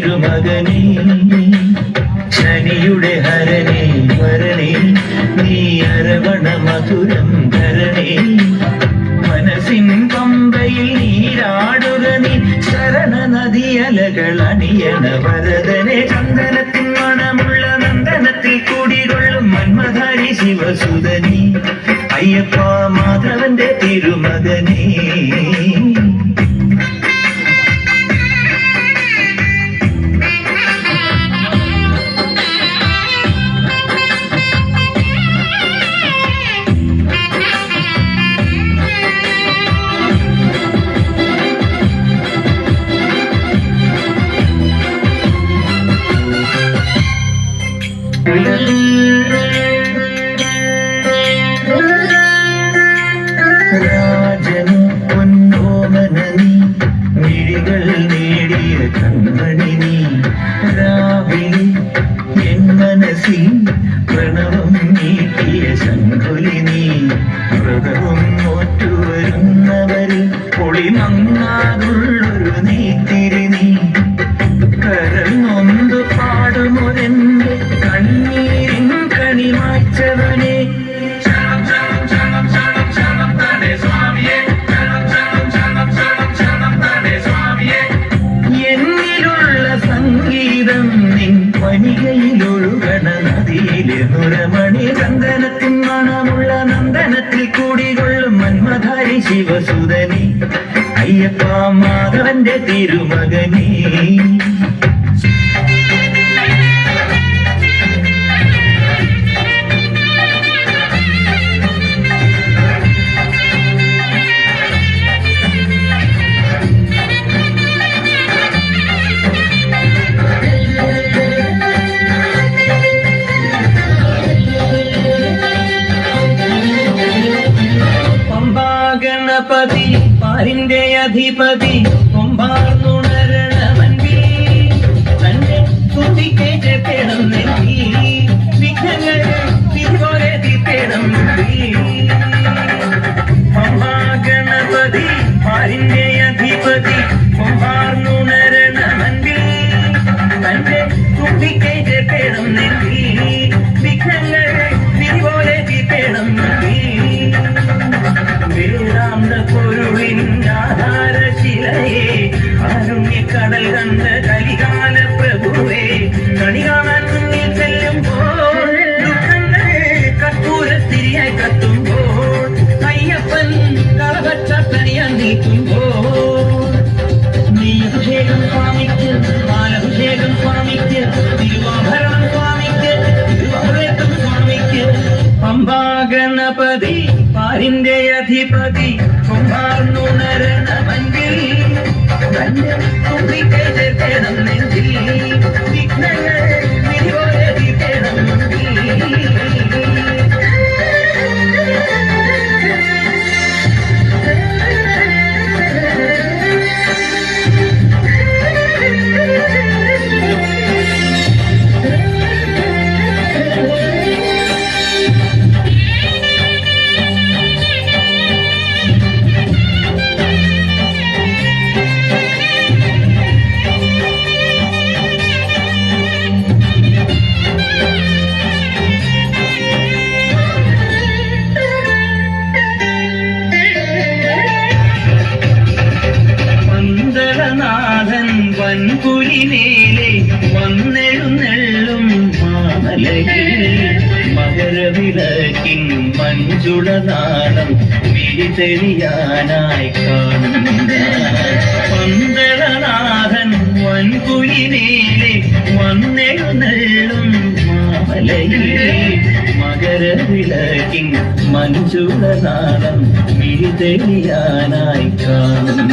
തിരുമകനേ ശനിയുടെ ഹരണേ വരണേ നീ അരവണ മധുരം ധരണേ മനസ്സിൻ പമ്പയിൽ നീരാടുക നീ ശരണ നദിയലകൾ അണിയണ വരദനെ ചന്ദനത്തിൻ മണമുള്ള നന്ദനത്തിൽ കൂടികൊള്ളും മന്മധാരി ശിവസുതനി അയ്യപ്പ മാധവന്റെ തിരുമകനേ രാജന് പൊന്നോമനീ മിഴികൾ നേടിയ കൺമണി നീ രാവിലെ എൻ മനസ്സിൽ പ്രണവം നീട്ടിയ ശങ്കുലി നീ വ്രതവും നോറ്റുവരുന്നവരിൽ പൊളിമങ്ങാതുള്ളൊരു നീത്തിരി നീ കരൾ നൊന്തു പാടുമൊരെന്റെ കണ്ണീരിൻ കണിമായ്ച്ചവനെ എന്നിലുള്ള സംഗീതം നിൻ വനികയിലൊഴുകണ നദിയിലെ നുരമണി ചന്ദനത്തിൻ മണമുള്ള നന്ദനത്തിൽ കൂടികൊള്ളും മന്മധാരി ശിവസുതനി അയ്യപ്പ മാധവന്റെ തിരുമകനേ ഗണപതി പാരിന്റെ അധിപതി കൊമ്പാർന്നുണരണമൻപി തന്റെ തുതിക്കേറ്റപ്പെടം നെല്ലി വിഘ്നങ്ങൾ തിരുവോരെ തീർത്തേടം ഗണപതി പാരിന്റെ അധിപതി കൊമ്പാർന്നുണരണമൻപി തന്റെ തുതിക്കേറ്റപ്പെടം നെല്ലി വിഘ്നങ്ങൾ തിരുവോരെ തീർത്തേടം വേദാന്ത പൊരുളിൻ ആധാരശിലയെ കാരുണ്യക്കടൽ കണ്ട കലികാല പ്രഭുവേ കണി കാണാൻ മുന്നിൽ ചെല്ലുമ്പോൾ ദുഃഖങ്ങൾ കർപ്പൂരത്തിരിയായി കത്തുമ്പോൾ അയ്യപ്പൻ കളവച്ചണിയാൻ നീക്കുമ്പോൾ നീ അഭിഷേകം സ്വാമിക്ക് പാലഭിഷേകം സ്വാമിക്ക് തിരുവാഭരണം സ്വാമിക്ക് തിരുവാഭരണം സ്വാമിക്ക് പമ്പാ ഗണപതി പാരിന്റെ അധിപതി കൊമ്പാർന്നുണരണമൻപിൽ തന്റെ തുമ്പിക്കേറ്റപ്പെടം നെഞ്ചിൽ വിഘ്നങ്ങൾ തിരുവോരെ തീർത്തേടം വൻപുലിമേലെ വന്നെഴുന്നെള്ളും മാമലയിൽ മകരവിളക്കിൻ മഞ്ജുളനാളം വിഴിതെളിയാനായി കാണുന്ന പന്തളനാഥൻ വൻപുലിമേലെ വന്നെഴുന്നെള്ളും മാമലയിൽ മകരവിളക്കിൻ മഞ്ജുളനാളം വിഴിതെളിയാനായി കാണുന്ന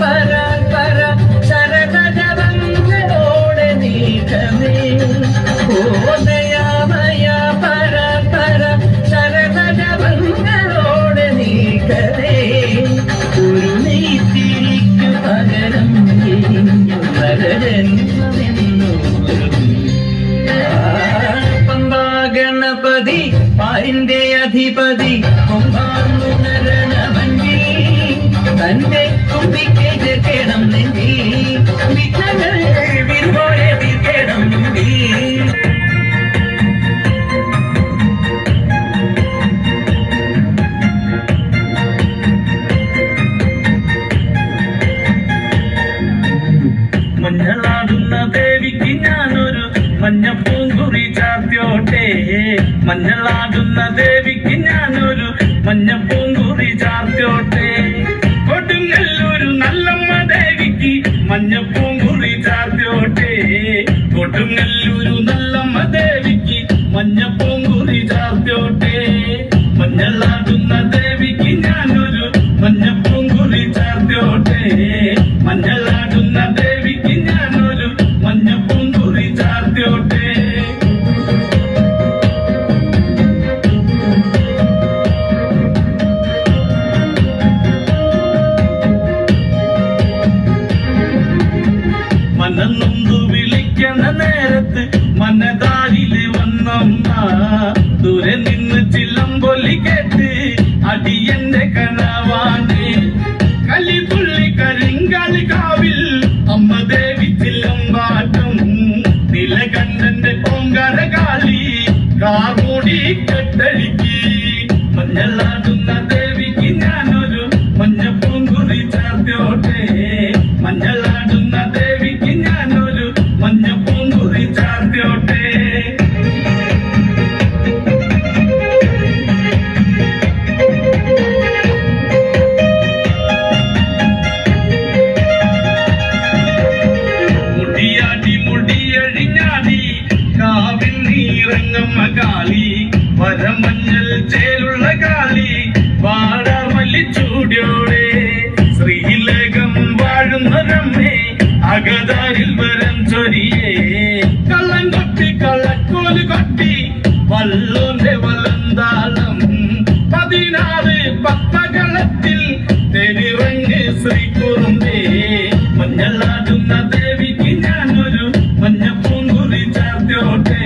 പരാൽപര ശരകജവങ്ങളോടെ നീക്കമേ ഓദയാമയ പരാൽപര ശരകജവങ്ങളോടെ നീക്കമേ ഒരു നെയ്ത്തിരിക്കു പകരം പമ്പാ ഗണപതി പാരിന്റെ അധിപതി കൊമ്പാർന്നുണരണമൻപിൽ മഞ്ഞളാടുന്ന ദേവിക്ക് ഞാനൊരു മഞ്ഞപ്പൂങ്കുറി ചാർത്തിയോട്ടെ. മഞ്ഞളാടുന്ന ദേവിക്ക് ഞാനൊരു മഞ്ഞപ്പൂങ്കുറി ചാർത്തിയോട്ടെ. കൊടുങ്ങല്ലൂരു നല്ലമ്മ ദേവിക്ക് മഞ്ഞപ്പൂങ്കുറി ചാർത്തിയോട്ടെ. കൊടുങ്ങല്ലൂരു നല്ലമ്മ ദേവിക്ക് മഞ്ഞപ്പൂങ്കുറി ചാർത്തിയോട്ടെ. മഞ്ഞളാടുന്ന ദേവിക്ക് ഞാനൊരു മഞ്ഞപ്പൂങ്കുറി ചാർത്തിയോട്ടെ. മഞ്ഞളാടുന്ന ദേവിക്ക് ഞാനൊരു മഞ്ഞപ്പൂങ്കുറി ചാർത്തിയോട്ടെ. മനന്നൊന്നു വിളിക്കണ നേരത്ത് മനതാരില് വന്നമ്മ. ദൂരെ നിന്ന് ചിലമ്പൊലി കേട്ട് അടിയന്റെ കനവാണ്. കലിതുള്ളി കരിങ്കാലി കാവിൽ അമ്മ ദേവി ചിലമ്പാട്ടം. നിലകണ്ഠന്റെ ഓങ്കാര കാളി കാർമൂടി കെട്ടഴിക്ക്. മഞ്ഞളാടുന്ന ദേവിക്ക് ഞാനൊരു മഞ്ഞപ്പൂങ്കുറി ചാർത്തിയോട്ടെ. മഞ്ഞളാടുന്ന ദേവിക്ക് ഞാനൊരു മഞ്ഞപ്പൂങ്കുറി ചാർത്തിയോട്ടെ. മുടിയാടി മുടിയഴിഞ്ഞാടി കാവിൽ നീറങ്ങമ്മ കാളി. വരമഞ്ഞൽ ചേലുള്ള കാളി വാടാമല്ലി ചൂടിയോടെ. ശ്രീലേഖം വാഴുന്നൊരമ്മേ അകതാരിൽ വരം ചൊരിയേ. കള്ളം കൊട്ടി കള്ളക്കോല് കൊട്ടി വല്ലോന്റെ വലന്താളം. 16 പത്തകളത്തിൽ തെരിറങ്ങ് ശ്രീകുറുമ്പേ. മഞ്ഞളാടുന്ന ദേവിക്ക് ഞാനൊരു മഞ്ഞപ്പൂങ്കുറി ചാർത്തിയോട്ടെ.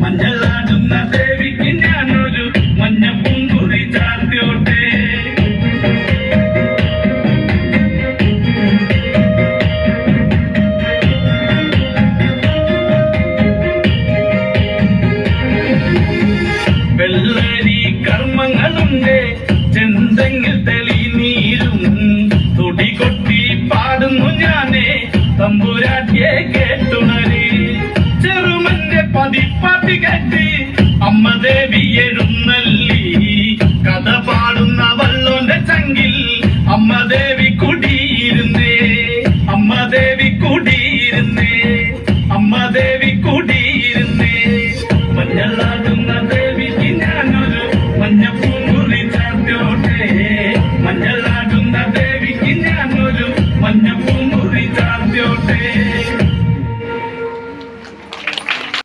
മഞ്ഞളാടുന്ന ദേവിക്ക് ഞാനൊരു മഞ്ഞപ്പൂങ്കുറി ചാർത്തിയോട്ടെ. വെള്ളരി കർമ്മങ്ങളുണ്ട് ചെന്തെങ്ങിൽ തെളിനീരും. തുടി കൊട്ടി പാടുന്നു ഞാനേ തമ്പുരാട്ടിയെ കേട്ടുണര്. ചെറുമന്റെ പതിപ്പാട്ടി കെട്ടി